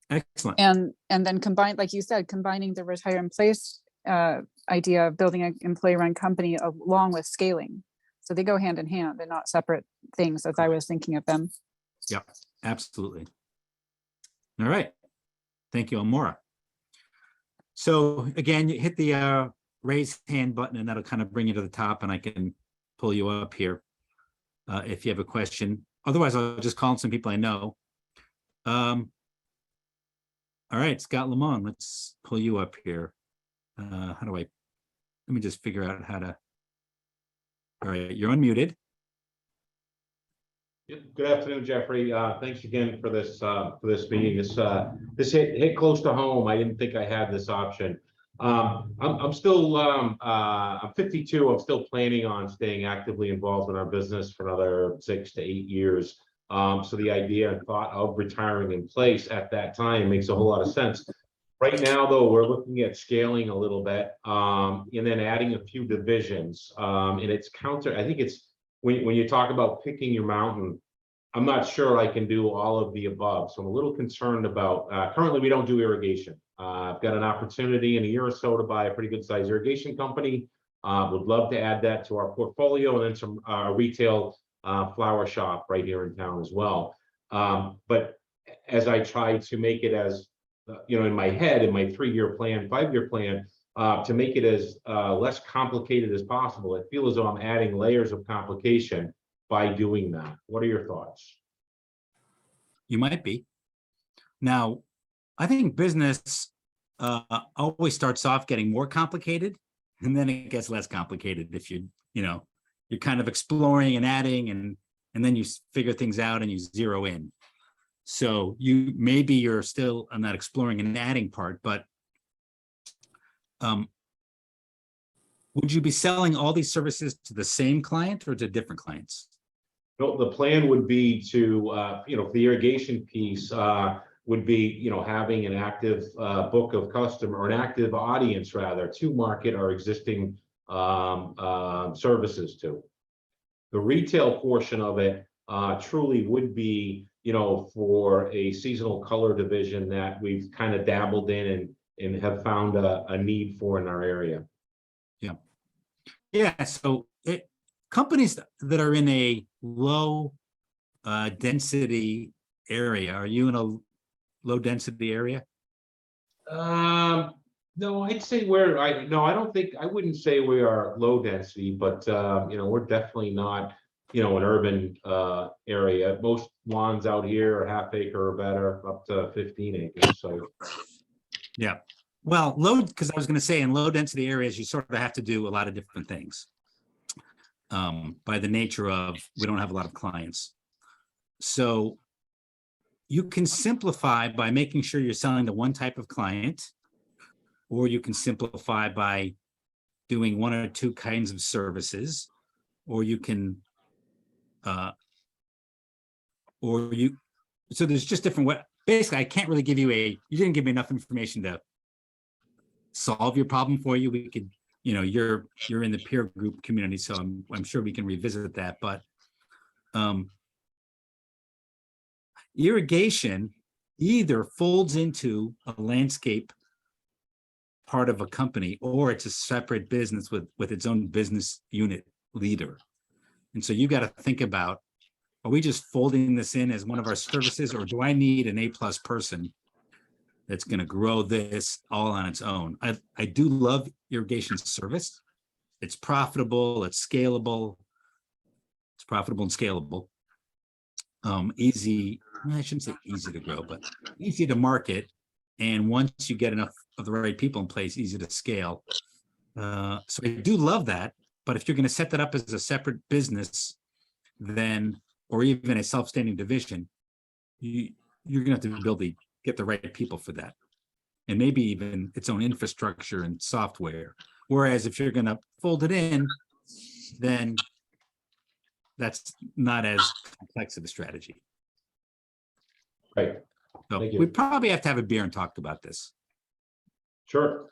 Excellent. And then combine, like you said, combining the retire in place idea of building an employee-run company along with scaling. So they go hand in hand and not separate things as I was thinking of them. Yep, absolutely. All right. Thank you, Elmora. So again, you hit the raise hand button and that'll kind of bring you to the top and I can pull you up here if you have a question. Otherwise, I'll just call on some people I know. All right, Scott Lamont, let's pull you up here. How do let me just figure out how to, all right, you're unmuted. Good afternoon, Jeffrey. Thanks again for this meeting. This hit close to home. I didn't think I had this option. I'm still I'm 52. I'm still planning on staying actively involved in our business for another 6 to 8 years. So the idea and thought of retiring in place at that time makes a whole lot of sense. Right now, though, we're looking at scaling a little bit and then adding a few divisions. And it's counter. I think it's when you talk about picking your mountain, I'm not sure I can do all of the above. So I'm a little concerned about, currently we don't do irrigation. I've got an opportunity in a year or so to buy a pretty good size irrigation company. Would love to add that to our portfolio and then some retail flower shop right here in town as well. But as I try to make it as, in my head, in my 3-year plan, 5-year plan, to make it as less complicated as possible, I feel as though I'm adding layers of complication by doing that. What are your thoughts? You might be. Now, I think business always starts off getting more complicated and then it gets less complicated if you're kind of exploring and adding and then you figure things out and you zero in. So you're still on that exploring and adding part, but would you be selling all these services to the same client or to different clients? No, the plan would be to, for the irrigation piece, would be, having an active book of customer or an active audience rather to market our existing services to. The retail portion of it truly would be, for a seasonal color division that we've kind of dabbled in and have found a need for in our area. Yeah. Yeah. So companies that are in a low density area, are you in a low density area? No, I'd say I wouldn't say we are low density, but we're definitely not, an urban area. Most lawns out here are half acre or better, up to 15 acres. So yeah. Well, because I was going to say in low density areas, you sort of have to do a lot of different things. By the nature of, we don't have a lot of clients. So you can simplify by making sure you're selling to one type of client, or you can simplify by doing 1 or 2 kinds of services, or you can, so there's just different ways. Basically, I can't really give you you didn't give me enough information to solve your problem for you. We could, you're in the peer group community, so I'm sure we can revisit that. But irrigation either folds into a landscape part of a company, or it's a separate business with its own business unit leader. And so you got to think about are we just folding this in as one of our services, or do I need an A+ person that's going to grow this all on its own? I do love irrigation service. It's profitable, it's scalable. It's profitable and scalable. Easy, I shouldn't say easy to grow, but easy to market. And once you get enough of the right people in place, easy to scale. So I do love that. But if you're going to set that up as a separate business, then, or even a self-standing division, you're going to have to get the right people for that. And maybe even its own infrastructure and software. Whereas if you're going to fold it in, then that's not as complex of a strategy. Right. So Thank you. we probably have to have a beer and talk about this Sure.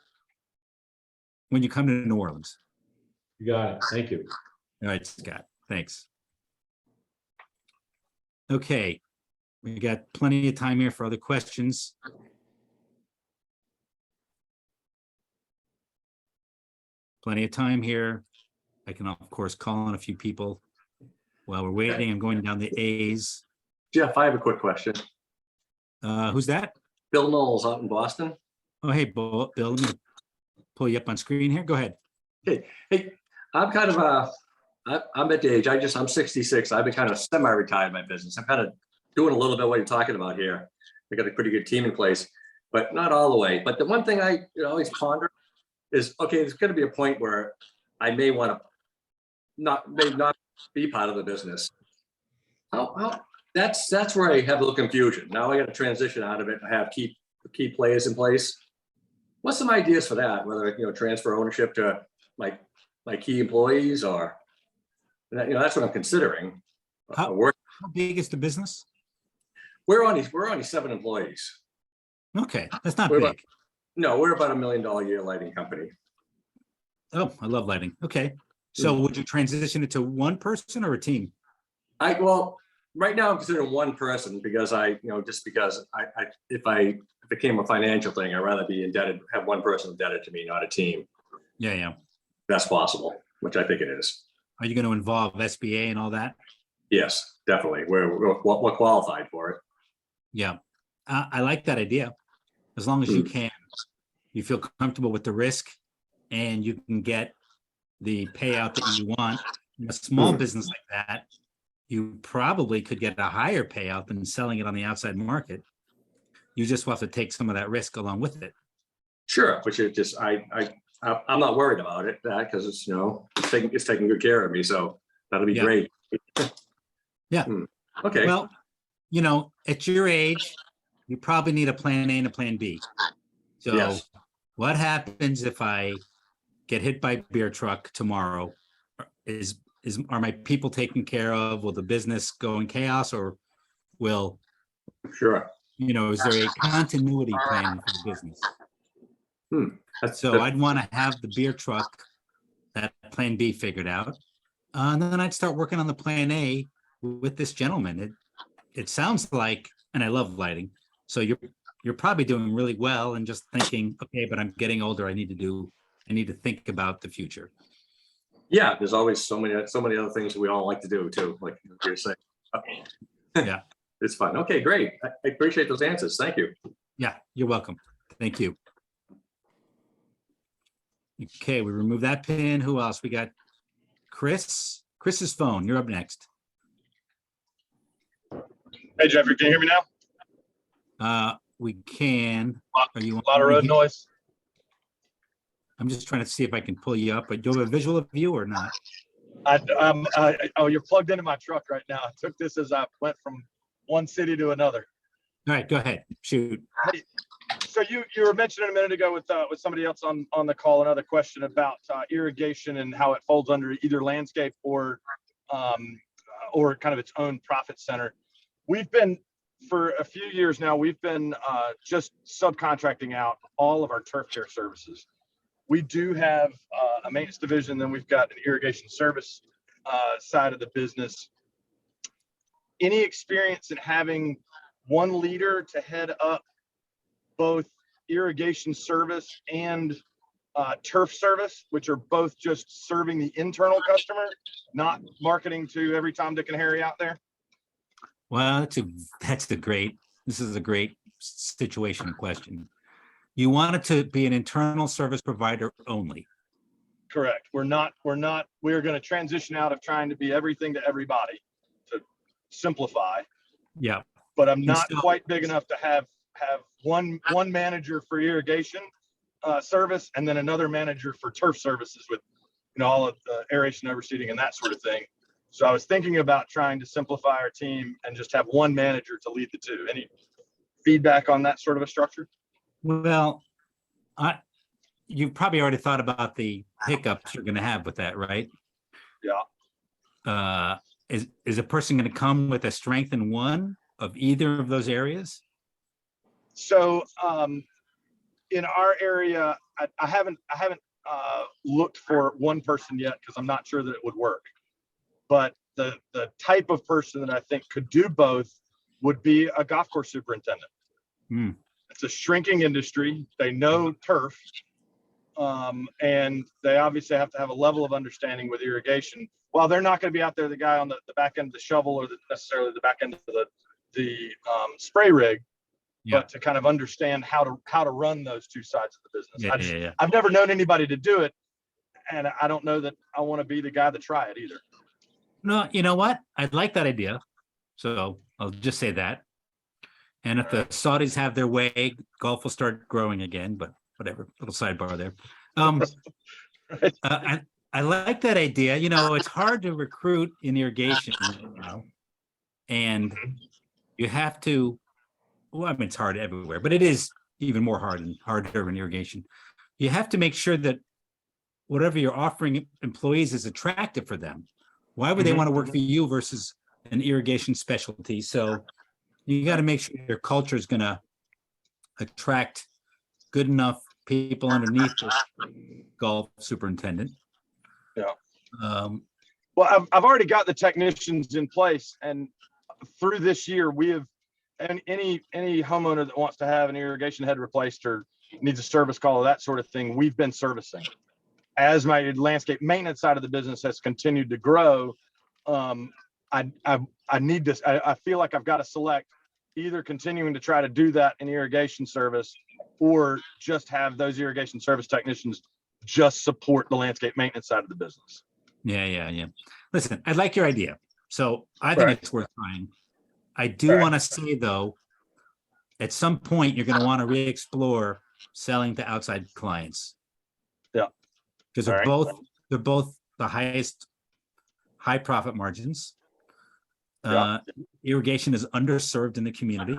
when you come to New Orleans. You got it. Thank you. All right, Scott, thanks. Okay, we got plenty of time here for other questions. Plenty of time here. I can, of course, call on a few people while we're waiting. I'm going down the A's. Jeff, I have a quick question. Who's that? Bill Knowles out in Boston. Oh, hey, Bill, let me pull you up on screen here. Go ahead. Hey, I'm kind of I'm at the age, I'm 66. I've been kind of semi-retired in my business. I'm kind of doing a little bit what you're talking about here. We got a pretty good team in place, but not all the way. But the one thing I always ponder is, okay, there's going to be a point where I may want to not be part of the business. That's where I have a little confusion. Now I got to transition out of it and have key players in place. What's some ideas for that? Whether transfer ownership to my key employees, or that's what I'm considering. How big is the business? We're only 7 employees. Okay, that's not We're big. We're about $1 million a year lighting company. Oh, I love lighting. Okay, so would you transition it to one person or a team? Well, right now I'm considering one person because if it became a financial thing, I'd rather be indebted, have one person indebted to me, not a team. Yeah. That's possible, which I think it is. Are you going to involve SBA and all that? Yes, definitely. We're qualified for it. Yeah, I like that idea. As long as you feel comfortable with the risk and you can get the payout that you want. In a small business like that, you probably could get a higher payout than selling it on the outside market. You just have to take some of that risk along with it. Sure, which is just I'm not worried about it because it's taking good care of me, so that'll be great. Yeah. Okay. Well, at your age, you probably need a plan A and a plan B. So yes. What happens if I get hit by a beer truck tomorrow? Are my people taken care of? Will the business go in chaos, or will, sure, is there a continuity plan for the business? I'd want to have the beer truck, that plan B figured out. And then I'd start working on the plan A with this gentleman. It sounds like, and I love lighting. So you're probably doing really well and just thinking, okay, but I'm getting older. I need to think about the future. Yeah, there's always so many other things we all like to do too, like you're saying. Yeah. It's fun. Okay, great. I appreciate those answers. Thank you. Yeah, you're welcome. Thank you. Okay, we remove that pin. Who else? We got Chris. Chris's phone. You're up next. Hey, Jeffrey, can you hear me now? We can. Are you a lot of road noise? I'm just trying to see if I can pull you up, but do you have a visual of you or not? You're plugged into my truck right now. I took this as I went from one city to another. All right, go ahead. Shoot. Hey, so you were mentioning a minute ago with somebody else on the call, another question about irrigation and how it folds under either landscape or kind of its own profit center. We've been, for a few years now, we've been just subcontracting out all of our turf care services. We do have a maintenance division, then we've got an irrigation service side of the business. Any experience in having one leader to head up both irrigation service and turf service, which are both just serving the internal customer, not marketing to every Tom, Dick, and Harry out there? Well, this is a great situation question. You want it to be an internal service provider only. Correct. We're going to transition out of trying to be everything to everybody to simplify, Yeah. but I'm And not so- quite big enough to have one manager for irrigation service and then another manager for turf services with, all of the aeration, overseeding and that sort of thing. So I was thinking about trying to simplify our team and just have one manager to lead the two. Any feedback on that sort of a structure? Well, you've probably already thought about the hiccups you're going to have with that, right? Yeah. Is a person going to come with a strength in one of either of those areas? So in our area, I haven't looked for one person yet because I'm not sure that it would work. But the type of person that I think could do both would be a golf course superintendent. It's a shrinking industry. They know turf, and they obviously have to have a level of understanding with irrigation. While they're not going to be out there, the guy on the back end of the shovel or necessarily the back end of the spray rig, Yeah. but to kind of understand how to run those two sides of the business. Yeah. I've never known anybody to do it, and I don't know that I want to be the guy to try it either. No, you know what? I like that idea. So I'll just say that. And if the Saudis have their way, golf will start growing again, but whatever, little sidebar there. I like that idea. It's hard to recruit in irrigation right now. And you have to, well, I mean, it's hard everywhere, but it is even more harder in irrigation. You have to make sure that whatever you're offering employees is attractive for them. Why would they want to work for you versus an irrigation specialty? So you got to make sure your culture is going to attract good enough people underneath the golf superintendent. Yeah. Well, I've already got the technicians in place, and through this year, we have, and any homeowner that wants to have an irrigation head replaced or needs a service call or that sort of thing, we've been servicing. As my landscape maintenance side of the business has continued to grow, I need this. I feel like I've got to select either continuing to try to do that in irrigation service or just have those irrigation service technicians just support the landscape maintenance side of the business. Yeah. Listen, I like your idea. So I think it's worth trying. I do want to say, though, at some point, you're going to want to re-explore selling to outside clients. Yeah. Because they're both the highest high profit margins. Irrigation is underserved in the community.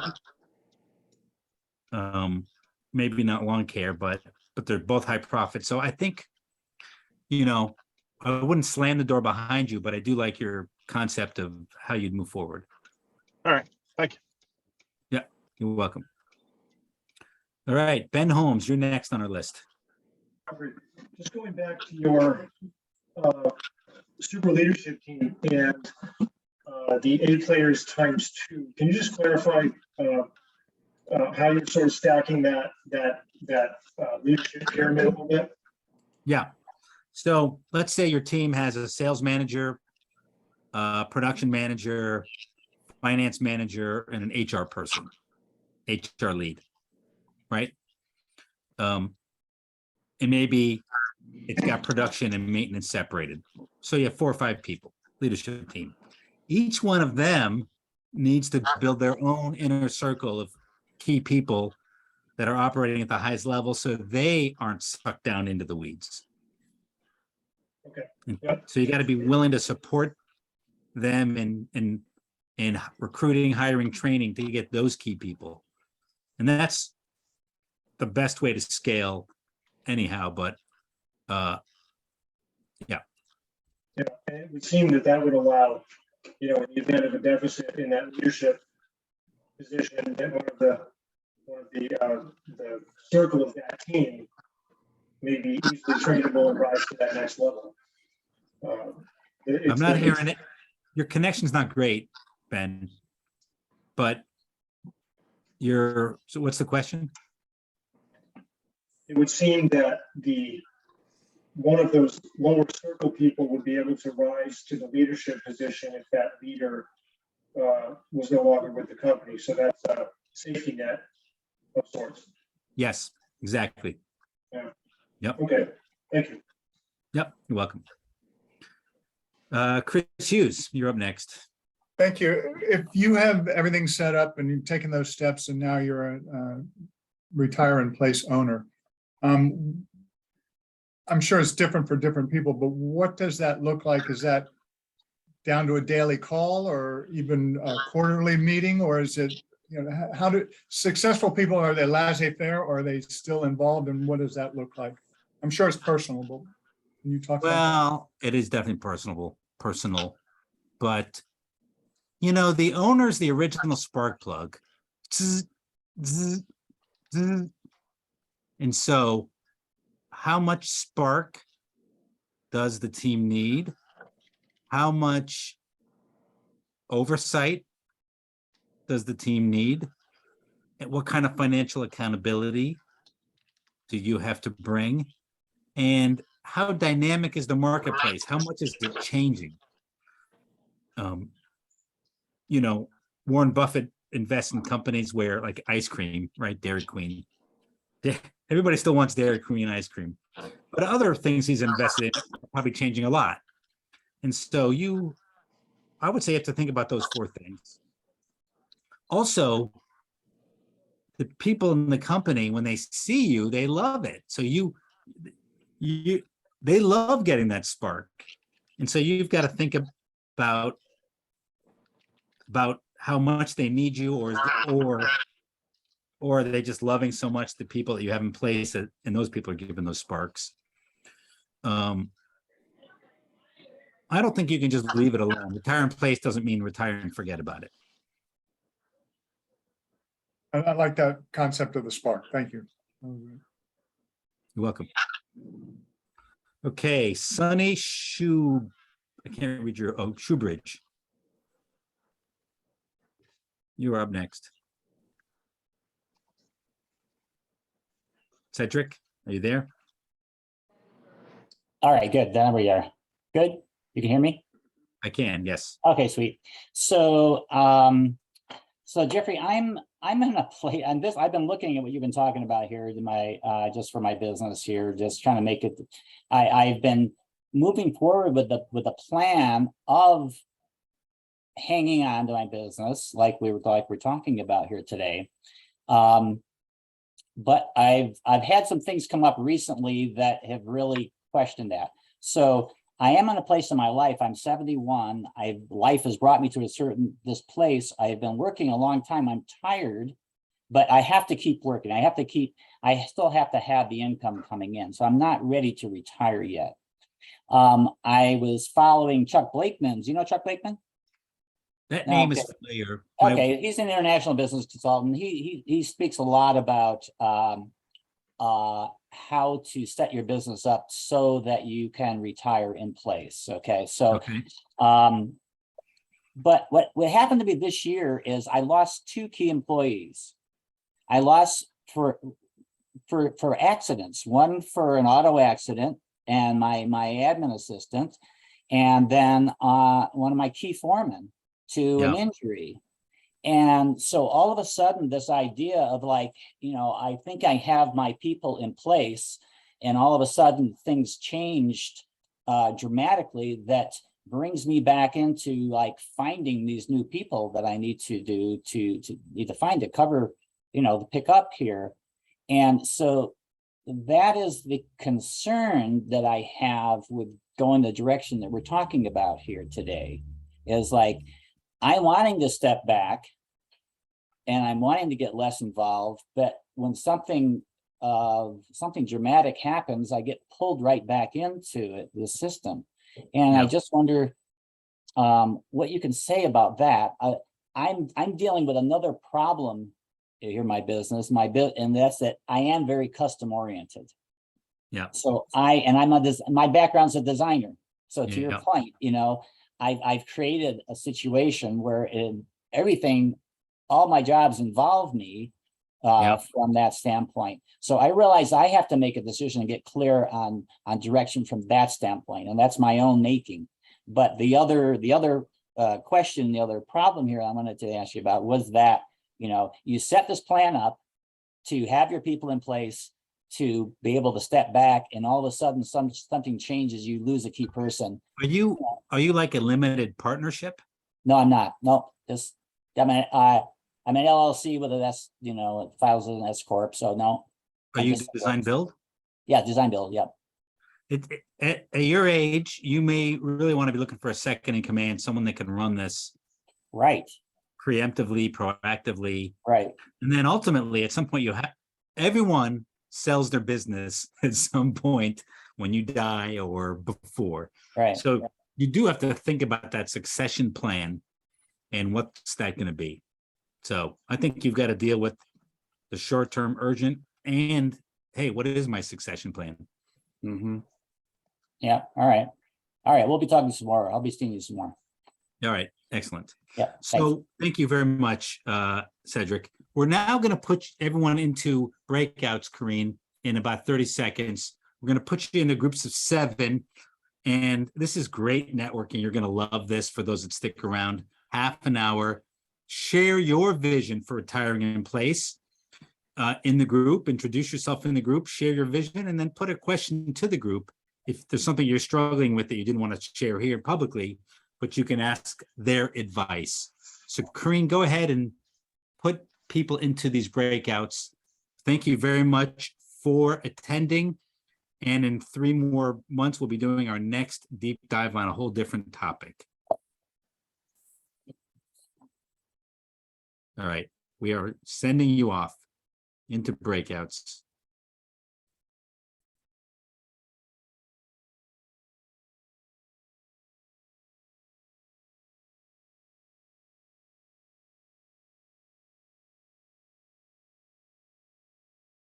Maybe not lawn care, but they're both high profit. So I think, I wouldn't slam the door behind you, but I do like your concept of how you'd move forward. All right. Thank you. Yeah, you're welcome. All right, Ben Holmes, you're next on our list. Just going back to your super leadership team and the 8 players times 2, can you just clarify how you're sort of stacking that leadership pyramid a little bit? Yeah. So let's say your team has a sales manager, production manager, finance manager, and an HR person, HR lead, right? And maybe it's got production and maintenance separated. So you have 4 or 5 people, leadership team. Each one of them needs to build their own inner circle of key people that are operating at the highest level so they aren't sucked down into the weeds. Okay. Yep. So you got to be willing to support them in recruiting, hiring, training to get those key people. And that's the best way to scale anyhow, but yeah. Yeah, and it would seem that would allow, in the event of a deficit in that leadership position, that one of the circle of that team may be easily trainable and rise to that next level. I'm not hearing it. Your connection's not great, Ben. But so what's the question? It would seem that one of those lower circle people would be able to rise to the leadership position if that leader was no longer with the company. So that's a safety net of sorts. Yes, exactly. Okay, thank you. Yep, you're welcome. Chris Hughes, you're up next. Thank you. If you have everything set up and you've taken those steps and now you're a retire in place owner, I'm sure it's different for different people, but what does that look like? Is that down to a daily call or even a quarterly meeting, or is it, how do successful people, are they laissez-faire or are they still involved, and what does that look like? I'm sure it's personal, but can you talk about Well, it is definitely personal, but the owner's the original spark plug. Zzz, zzz, zzz. And so how much spark does the team need? How much oversight does the team need? And what kind of financial accountability do you have to bring? And how dynamic is the marketplace? How much is it changing? Warren Buffett invests in companies where, like ice cream, right? Dairy Queen. Everybody still wants Dairy Queen ice cream, but other things he's invested in are probably changing a lot. And so I would say you have to think about those four things. Also, the people in the company, when they see you, they love it. So they love getting that spark. And so you've got to think about how much they need you, or are they just loving so much the people that you have in place, and those people are giving those sparks. I don't think you can just leave it alone. Retire in place doesn't mean retire and forget about it. I like that concept of the spark. Thank you. You're welcome. Okay, Sunny I can't read Shoebridge. You're up next. Cedric, are you there? All right, good. There we are. Good. You can hear me? I can, yes. Okay, sweet. So, Jeffrey, I'm in a place, and this, I've been looking at what you've been talking about here in my, just for my business here, just trying to make it, I've been moving forward with the plan of hanging on to my business, like we're talking about here today. But I've had some things come up recently that have really questioned that. So I am in a place in my life, I'm 71. Life has brought me to this place. I've been working a long time. I'm tired, but I have to keep working. I still have to have the income coming in. So I'm not ready to retire yet. I was following Chuck Blakeman's, you know Chuck Blakeman? That name is familiar. Okay, he's an international business consultant. He speaks a lot about how to set your business up so that you can retire in place. Okay, so but what happened to me this year is I lost 2 key employees. I lost for accidents, one for an auto accident and my admin assistant, and then one of my key foremen to an injury. And so all of a sudden, this idea of I think I have my people in place, and all of a sudden things changed dramatically. That brings me back into finding these new people that I need to do to find to cover, the pickup here. And so that is the concern that I have with going the direction that we're talking about here today, is I'm wanting to step back and I'm wanting to get less involved, but when something dramatic happens, I get pulled right back into the system. And I just wonder what you can say about that. I'm dealing with another problem here in my business, and that's that I am very custom oriented. Yeah. So my background's a designer. So to your point, I've created a situation where everything, all my jobs involve me from that standpoint. So I realize I have to make a decision and get clear on direction from that standpoint, and that's my own making. But the other question, the other problem here I wanted to ask you about was that, you set this plan up to have your people in place to be able to step back, and all of a sudden something changes, you lose a key person. Are you like a limited partnership? No, I'm not. No, just, I'm an LLC with an S, it files as an S corp, so no. Are I'm you just- design build? Yeah, design build, yeah. At your age, you may really want to be looking for a second in command, someone that can run this Right, preemptively, proactively. right, And then ultimately, at some point, everyone sells their business at some point when you die or before. right. So you do have to think about that succession plan and what's that going to be. So I think you've got to deal with the short-term urgent and, hey, what is my succession plan? Mm-hmm. Yeah, all right. All right, we'll be talking some more. I'll be seeing you some more. All right, excellent. Yeah, thanks. So thank you very much, Cedric. We're now going to put everyone into breakouts, Kareen, in about 30 seconds. We're going to put you into groups of 7. And this is great networking. You're going to love this for those that stick around. Half an hour. Share your vision for retiring in place in the group. Introduce yourself in the group. Share your vision, and then put a question to the group. If there's something you're struggling with that you didn't want to share here publicly, but you can ask their advice. So Kareen, go ahead and put people into these breakouts. Thank you very much for attending. And in 3 more months, we'll be doing our next deep dive on a whole different topic. All right, we are sending you off into breakouts.